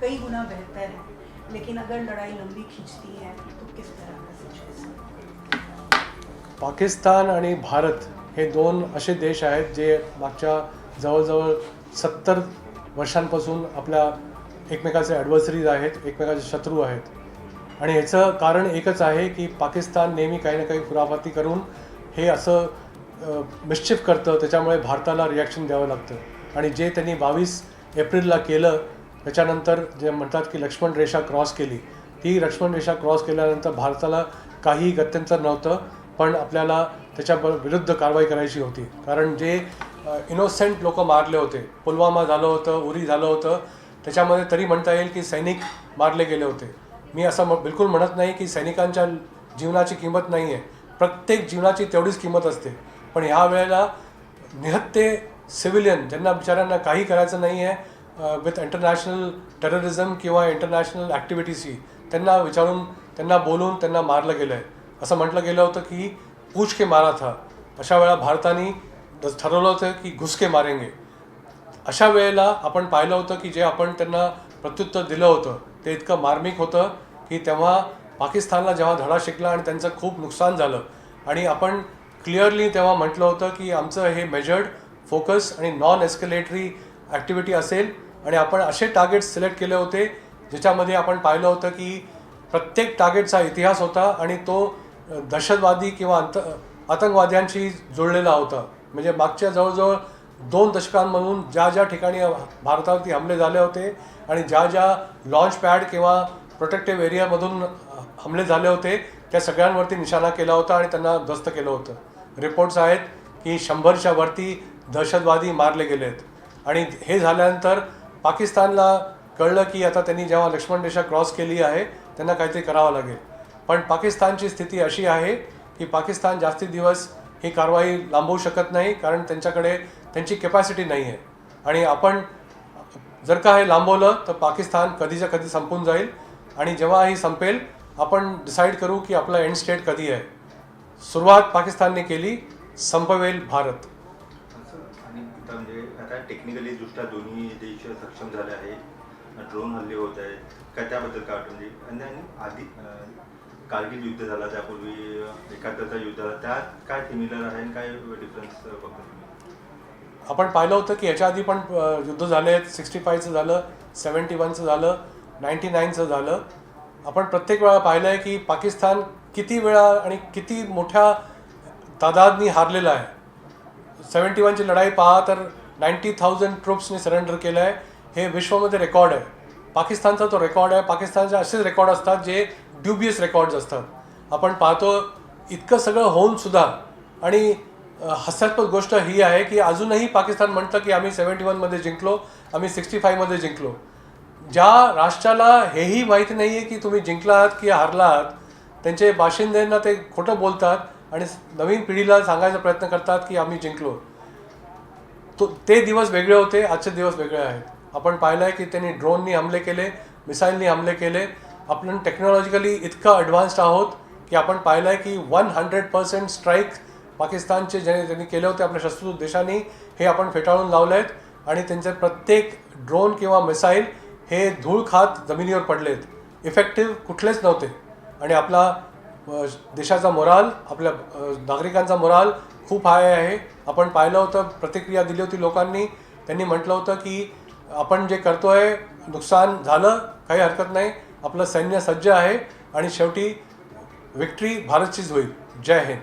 कई गुना बेहतर है, लेकिन अगर लड़ाई लंबी खिंचती है तो किस तरह का सिचुएशन? पाकिस्तान आणि भारत हे दोन असे देश आहेत जे मागच्या जवळजवळ 70 वर्षांपासून आपल्या एकमेकाचे ॲडव्हर्सरीज आहेत, एकमेकाचे शत्रू आहेत. आणि ह्याचं कारण एकच आहे की पाकिस्तान नेहमी काही ना काही खुराफाती करून हे असं मिस्चिफ करतं, त्याच्यामुळे भारताला रिॲक्शन द्यावं लागतं. आणि जे त्यांनी 22 एप्रिलला केलं त्याच्यानंतर जे म्हणतात की लक्ष्मण रेषा क्रॉस केली, ती लक्ष्मण रेषा क्रॉस केल्यानंतर भारताला काही गत्यंतर नव्हतं, पण आपल्याला त्याच्या विरुद्ध कारवाई करायची होती. कारण जे इनोसेंट लोक मारले होते, पुलवामा झालं होतं, उरी झालं होतं, त्याच्यामध्ये तरी म्हणता येईल की सैनिक मारले गेले होते. मी असं बिलकुल म्हणत नाही की सैनिकांच्या जीवनाची किंमत नाही आहे, प्रत्येक जीवनाची तेवढीच किंमत असते. पण ह्या वेळेला निहत्ते सिव्हिलियन ज्यांना बिचाऱ्यांना काही करायचं नाही आहे विथ इंटरनॅशनल टेररिझम किंवा इंटरनॅशनल ॲक्टिव्हिटीजशी, त्यांना विचारून त्यांना बोलून त्यांना मारलं गेलं आहे. असं म्हटलं गेलं होतं की पूछ के मारा था. अशा वेळा भारताने ठरवलं होतं की घुस के मारेंगे. अशा वेळेला आपण पाहिलं होतं की जे आपण त्यांना प्रत्युत्तर दिलं होतं ते इतकं मार्मिक होतं की तेव्हा पाकिस्तानला जेव्हा धडा शिकला आणि त्यांचं खूप नुकसान झालं. आणि आपण क्लिअरली तेव्हा म्हटलं होतं की आमचं हे मेजर्ड फोकस आणि नॉन एस्केलेटरी ॲक्टिव्हिटी असेल. आणि आपण असे टार्गेट्स सिलेक्ट केले होते ज्याच्यामध्ये आपण पाहिलं होतं की प्रत्येक टार्गेटचा इतिहास होता आणि तो दहशतवादी किंवा आतंकवाद्यांशी जोडलेला होता. म्हणजे मागच्या जवळजवळ 2 दशकांमधून ज्या ज्या ठिकाणी भारतावरती हमले झाले होते आणि ज्या ज्या लॉन्च पॅड किंवा प्रोटेक्टिव्ह एरियामधून हमले झाले होते त्या सगळ्यांवरती निशाणा केला होता आणि त्यांना ध्वस्त केलं होतं. रिपोर्ट्स आहेत की 100च्या वरती दहशतवादी मारले गेले आहेत. आणि हे झाल्यानंतर पाकिस्तानला कळलं की आता त्यांनी जेव्हा लक्ष्मण रेषा क्रॉस केली आहे त्यांना काहीतरी करावं लागेल. पण पाकिस्तानची स्थिती अशी आहे की पाकिस्तान जास्ती दिवस ही कारवाई लांबवू शकत नाही, कारण त्यांच्याकडे त्यांची कॅपॅसिटी नाही आहे. आणि आपण जर का हे लांबवलं तर पाकिस्तान कधीच्या कधी संपून जाईल. आणि जेव्हा ही संपेल आपण डिसाईड करू की आपला एंड स्टेट कधी आहे. सुरुवात पाकिस्तानने केली, संपवेल भारत. आणि म्हणजे आता टेक्निकली दृष्ट्या दोन्ही देश सक्षम झाले आहेत, ड्रोन हल्ले होत आहेत काय, त्याबद्दल काय वाटतं? म्हणजे आणि आधी कारगिल युद्ध झाला, त्यापूर्वी एकात्तरचा युद्ध झाला, त्यात काय सिमिलर आहे आणि काय डिफरन्स बघतो तुम्ही? आपण पाहिलं होतं की याच्या आधी पण युद्ध झाले आहेत. 65चं झालं, 71चं झालं, 99चं झालं. आपण प्रत्येक वेळा पाहिलं आहे की पाकिस्तान किती वेळा आणि किती मोठ्या तादादनी हारलेला आहे. 71ची लढाई पहा तर 90,000 ट्रूप्सने सरेंडर केलं आहे. हे विश्वामध्ये रेकॉर्ड आहे. पाकिस्तानचा तो रेकॉर्ड आहे. पाकिस्तानचे असेच रेकॉर्ड असतात जे ड्युबियस रेकॉर्ड्स असतात. आपण पाहतो इतकं सगळं होऊनसुद्धा. आणि हास्यास्पद गोष्ट ही आहे की अजूनही पाकिस्तान म्हणतं की आम्ही 71मध्ये जिंकलो, आम्ही 65मध्ये जिंकलो. ज्या राष्ट्राला हेही माहिती नाही आहे की तुम्ही जिंकला आहात की हारला आहात, त्यांचे बाशिंद्यांना ते खोटं बोलतात आणि नवीन पिढीला सांगायचा प्रयत्न करतात की आम्ही जिंकलो. ते दिवस वेगळे होते, आजचे दिवस वेगळे आहेत. आपण पाहिलं आहे की त्यांनी ड्रोननी हमले केले, मिसाईलनी हमले केले. आपण टेक्नॉलॉजिकली इतकं ॲडव्हान्स्ड आहोत की आपण पाहिलं आहे की 100% स्ट्राईक पाकिस्तानचे ज्यांनी केले होते आपल्या शस्त्र देशांनी, हे आपण फेटाळून लावले आहेत. आणि त्यांचे प्रत्येक ड्रोन किंवा मिसाईल हे धूळ खात जमिनीवर पडलेत, इफेक्टिव्ह कुठलेच नव्हते. आणि आपला देशाचा मोराल, आपल्या नागरिकांचा मोराल खूप हाय आहे. आपण पाहिलं होतं, प्रतिक्रिया दिली होती लोकांनी. त्यांनी म्हटलं होतं की आपण जे करतो आहे नुकसान झालं, काही हरकत नाही, आपलं सैन्य सज्ज आहे आणि शेवटी विक्ट्री भारतचीच होईल. जय हिंद.